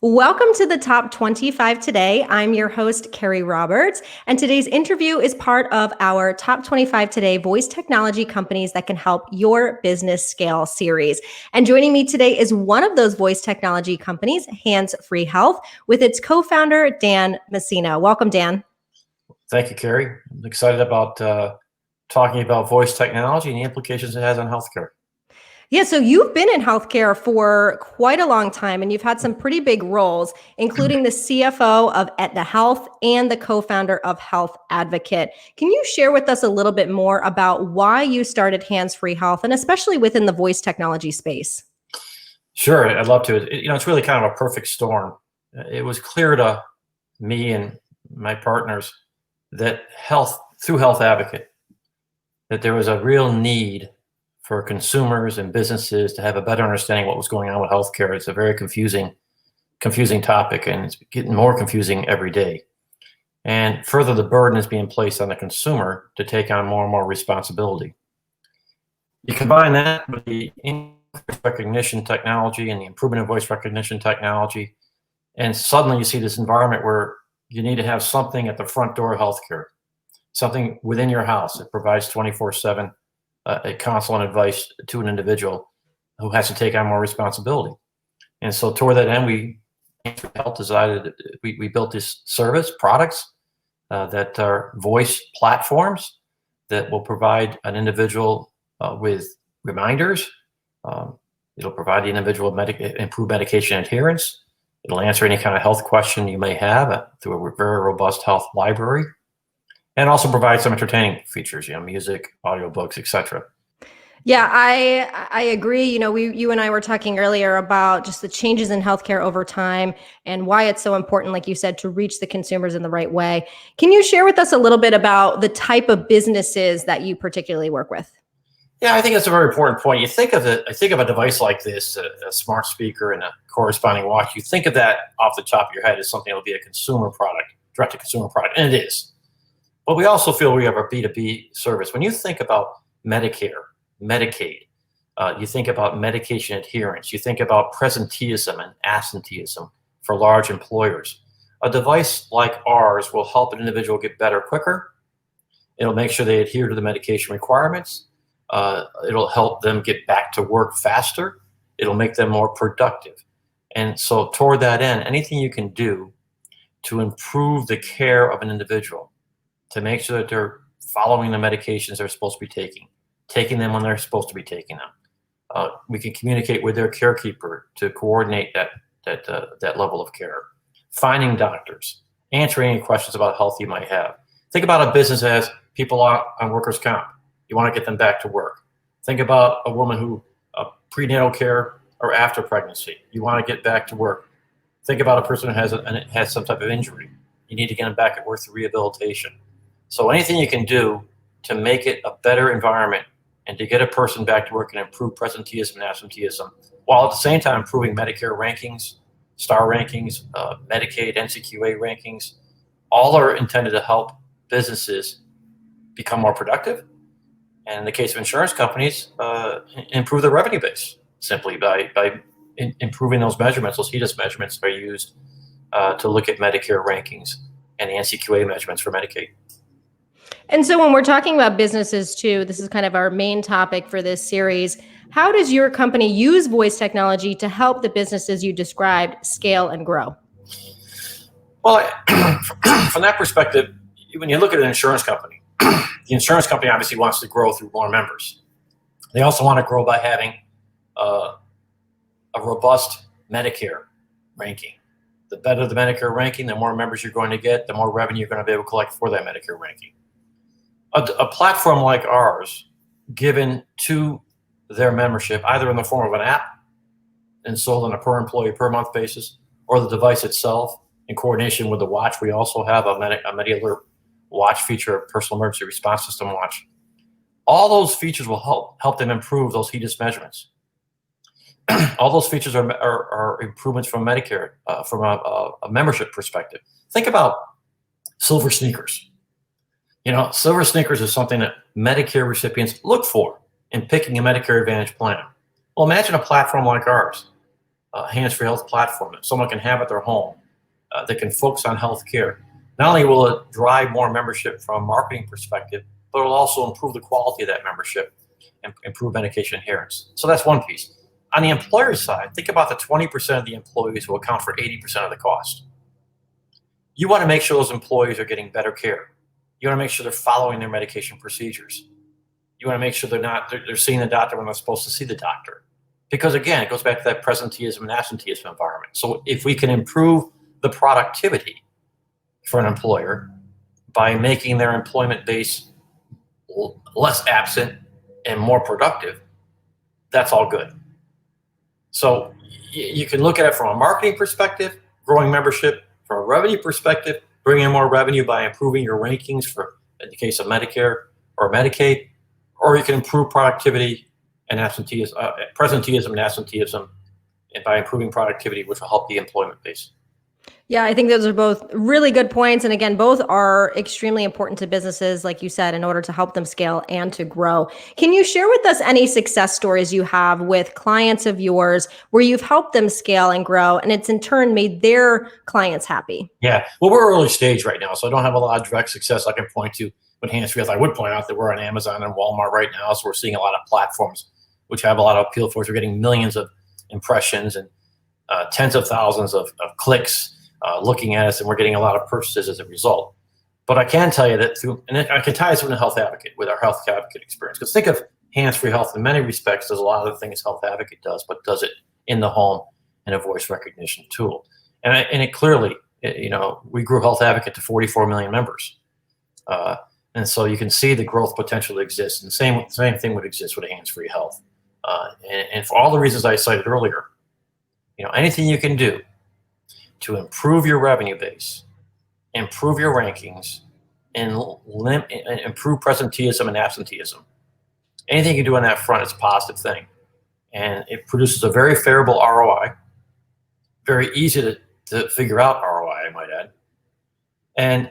Welcome to the Top 25 Today. I'm your host, Carrie Roberts, and today's interview is part of our Top 25 Today Voice Technology Companies That Can Help Your Business Scale series. And joining me today is one of those voice technology companies, Hands Free Health, with its co-founder, Dan Messina. Welcome, Dan. Thank you, Carrie. I'm excited about talking about voice technology and the implications it has on healthcare. Yeah, so you've been in healthcare for quite a long time, and you've had some pretty big roles, including the CFO of Aetna Health and the co-founder of Health Advocate. Can you share with us a little bit more about why you started Hands Free Health, and especially within the voice technology space? Sure, I'd love to. It's really kind of a perfect storm. It was clear to me and my partners that through Health Advocate, that there was a real need for consumers and businesses to have a better understanding of what was going on with healthcare. It's a very confusing topic, and it's getting more confusing every day. And further, the burden is being placed on the consumer to take on more and more responsibility. You combine that with the voice recognition technology and the improvement of voice recognition technology, and suddenly you see this environment where you need to have something at the front door of healthcare, something within your house that provides 24/7 a counsel and advice to an individual who has to take on more responsibility. And so toward that end, we built this service products that are voice platforms that will provide an individual with reminders. It'll provide the individual improved medication adherence. It'll answer any kind of health question you may have through a very robust health library, and also provide some entertaining features, music, audiobooks, etc. Yeah, I agree. You and I were talking earlier about just the changes in healthcare over time and why it's so important, like you said, to reach the consumers in the right way. Can you share with us a little bit about the type of businesses that you particularly work with? Yeah, I think that's a very important point. I think of a device like this, a smart speaker and a corresponding watch. You think of that off the top of your head as something that will be a consumer product, direct-to-consumer product, and it is. But we also feel we have a B2B service. When you think about Medicare, Medicaid, you think about medication adherence, you think about presenteeism and absenteeism for large employers. A device like ours will help an individual get better quicker. It'll make sure they adhere to the medication requirements. It'll help them get back to work faster. It'll make them more productive. And so toward that end, anything you can do to improve the care of an individual, to make sure that they're following the medications they're supposed to be taking them when they're supposed to be taking them. We can communicate with their carekeeper to coordinate that level of care. Finding doctors, answering any questions about health you might have. Think about a business as people on workers' comp. You want to get them back to work. Think about a woman who prenatal care or after pregnancy. You want to get back to work. Think about a person who has some type of injury. You need to get them back at work through rehabilitation. So anything you can do to make it a better environment and to get a person back to work and improve presenteeism and absenteeism, while at the same time improving Medicare rankings, star rankings, Medicaid, NCQA rankings, all are intended to help businesses become more productive. And in the case of insurance companies, improve their revenue base simply by improving those measurements. Those HEDIS measurements are used to look at Medicare rankings and the NCQA measurements for Medicaid. And so when we're talking about businesses too, this is kind of our main topic for this series. How does your company use voice technology to help the businesses you described scale and grow? Well, from that perspective, when you look at an insurance company, the insurance company obviously wants to grow through more members. They also want to grow by having a robust Medicare ranking. The better the Medicare ranking, the more members you're going to get, the more revenue you're going to be able to collect for that Medicare ranking. A platform like ours, given to their membership, either in the form of an app and sold on a per employee per month basis, or the device itself in coordination with the watch. We also have a MediAlert watch feature, a personal emergency response system watch. All those features will help them improve those HEDIS measurements. All those features are improvements from Medicare, from a membership perspective. Think about silver sneakers. Silver sneakers is something that Medicare recipients look for in picking a Medicare Advantage plan. Well, imagine a platform like ours hands-free health platform that someone can have at their home that can focus on healthcare. Not only will it drive more membership from a marketing perspective, but it'll also improve the quality of that membership and improve medication adherence. So that's one piece. On the employer side, think about the 20% of the employees who account for 80% of the cost. You want to make sure those employees are getting better care. You want to make sure they're following their medication procedures. You want to make sure they're seeing the doctor when they're supposed to see the doctor. Because again, it goes back to that presenteeism and absenteeism environment. So if we can improve the productivity for an employer by making their employment base less absent and more productive, that's all good. So you can look at it from a marketing perspective, growing membership, from a revenue perspective, bringing in more revenue by improving your rankings for, in the case of Medicare or Medicaid, or you can improve productivity and presenteeism and absenteeism, and by improving productivity, which will help the employment base. Yeah, I think those are both really good points. And again, both are extremely important to businesses, like you said, in order to help them scale and to grow. Can you share with us any success stories you have with clients of yours where you've helped them scale and grow, and it's in turn made their clients happy? Yeah, well, we're early stage right now, so I don't have a lot of direct success I can point to. But hands-free health, I would point out that we're on Amazon and Walmart right now, so we're seeing a lot of platforms which have a lot of appeal for us. We're getting millions of impressions and tens of thousands of clicks looking at us, and we're getting a lot of purchases as a result. But I can tell you that and I can tie this with a Health Advocate, with our Health Advocate experience. Because think of hands-free health in many respects does a lot of the things Health Advocate does, but does it in the home in a voice recognition tool. And it clearly, we grew Health Advocate to 44 million members. And so you can see the growth potential that exists. And the same thing would exist with hands-free health. And for all the reasons I cited earlier, anything you can do to improve your revenue base, improve your rankings, and improve presenteeism and absenteeism. Anything you can do on that front is a positive thing. And it produces a very favorable ROI, very easy to figure out ROI, I might add. And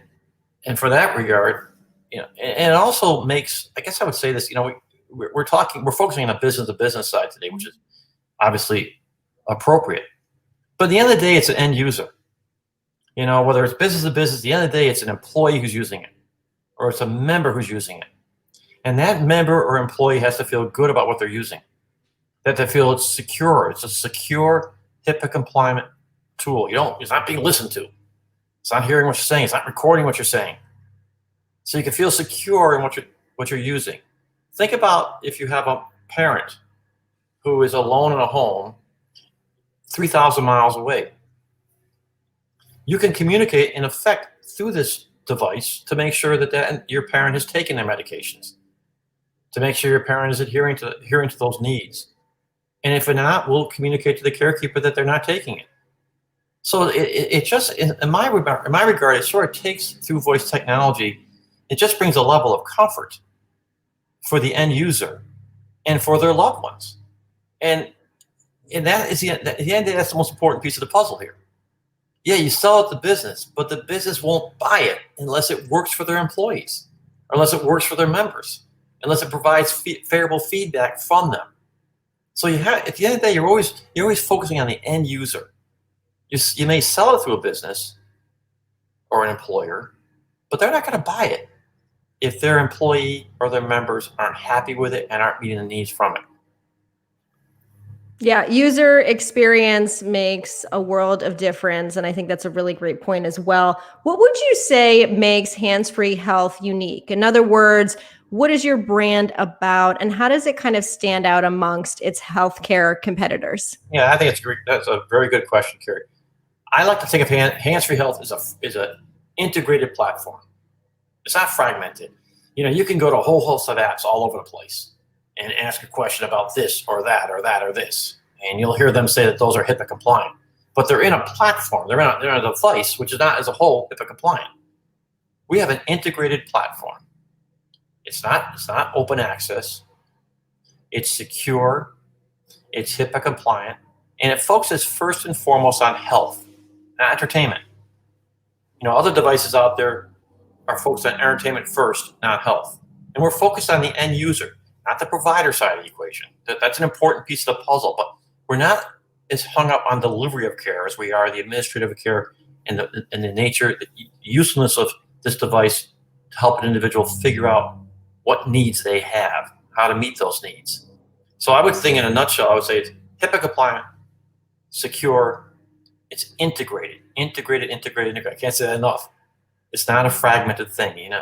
for that regard, and it also makes, I guess I would say this, we're focusing on the business side today, which is obviously appropriate. But at the end of the day, it's an end user. Whether it's business to business, at the end of the day, it's an employee who's using it, or it's a member who's using it. And that member or employee has to feel good about what they're using, that they feel it's secure. It's a secure, HIPAA compliant tool. It's not being listened to. It's not hearing what you're saying. It's not recording what you're saying. So you can feel secure in what you're using. Think about if you have a parent who is alone in a home 3,000 miles away. You can communicate, in effect, through this device to make sure that your parent has taken their medications, to make sure your parent is adhering to those needs. And if they're not, we'll communicate to the carekeeper that they're not taking it. So it just, in my regard, it sort of takes, through voice technology, it just brings a level of comfort for the end user and for their loved ones. And that is at the end of the day, that's the most important piece of the puzzle here. Yeah, you sell it to business, but the business won't buy it unless it works for their employees, or unless it works for their members, unless it provides favorable feedback from them. So at the end of the day, you're always focusing on the end user. You may sell it through a business or an employer, but they're not going to buy it if their employee or their members aren't happy with it and aren't meeting the needs from it. Yeah, user experience makes a world of difference. And I think that's a really great point as well. What would you say makes Hands-Free Health unique? In other words, what is your brand about, and how does it kind of stand out amongst its healthcare competitors? Yeah, I think that's a very good question, Carrie. I like to think of Hands-Free Health as an integrated platform. It's not fragmented. You can go to a whole host of apps all over the place and ask a question about this or that or that or this, and you'll hear them say that those are HIPAA compliant. But they're in a platform. They're in a device which is not as a whole HIPAA compliant. We have an integrated platform. It's not open access. It's secure. It's HIPAA compliant, and it focuses first and foremost on health, not entertainment. Other devices out there are focused on entertainment first, not health. And we're focused on the end user, not the provider side of the equation. That's an important piece of the puzzle, but we're not as hung up on delivery of care as we are the administrative care and the nature, the usefulness of this device to help an individual figure out what needs they have, how to meet those needs. So I would think in a nutshell, I would say it's HIPAA compliant, secure, it's integrated. I can't say that enough. It's not a fragmented thing, you know.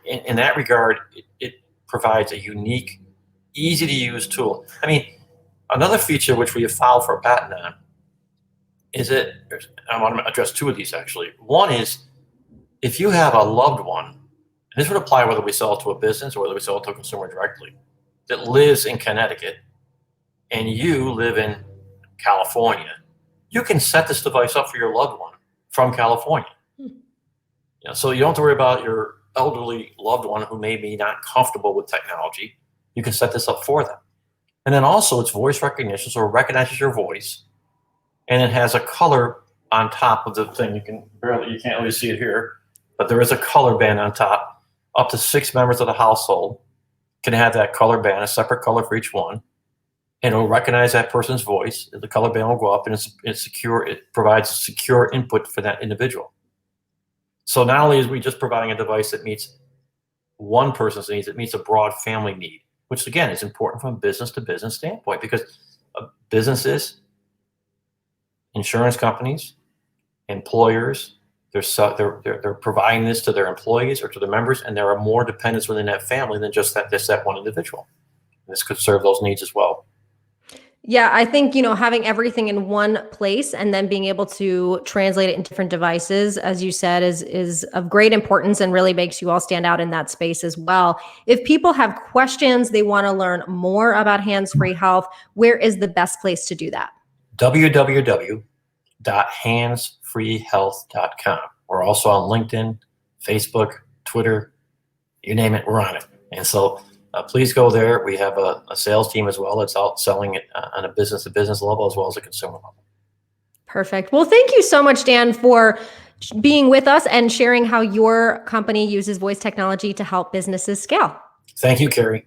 In that regard, it provides a unique, easy to use tool. I mean, another feature which we have filed for a patent on is I want to address two of these actually. One is if you have a loved one, and this would apply whether we sell it to a business or whether we sell it to a consumer directly, that lives in Connecticut and you live in California, you can set this device up for your loved one from California. You know, so you don't have to worry about your elderly loved one who may be not comfortable with technology. You can set this up for them. And then also it's voice recognition, so it recognizes your voice, and it has a color on top of the thing. You can't really see it here, but there is a color band on top. Up to 6 members of the household can have that color band, a separate color for each one, and it'll recognize that person's voice. The color band will go up, and it's secure. It provides secure input for that individual. So not only is we just providing a device that meets one person's needs, it meets a broad family need, which again is important from a business to business standpoint, because businesses, insurance companies, employers, they're providing this to their employees or to their members, and there are more dependents within that family than just that one individual. This could serve those needs as well. Yeah, I think, having everything in one place and then being able to translate it in different devices, as you said, is of great importance and really makes you all stand out in that space as well. If people have questions, they want to learn more about Hands-Free Health, where is the best place to do that? www.handsfreehealth.com. We're also on LinkedIn, Facebook, Twitter, you name it, we're on it. And so please go there. We have a sales team as well that's out selling it on a business-to-business level as well as a consumer level. Perfect. Well, thank you so much, Dan, for being with us and sharing how your company uses voice technology to help businesses scale. Thank you, Carrie.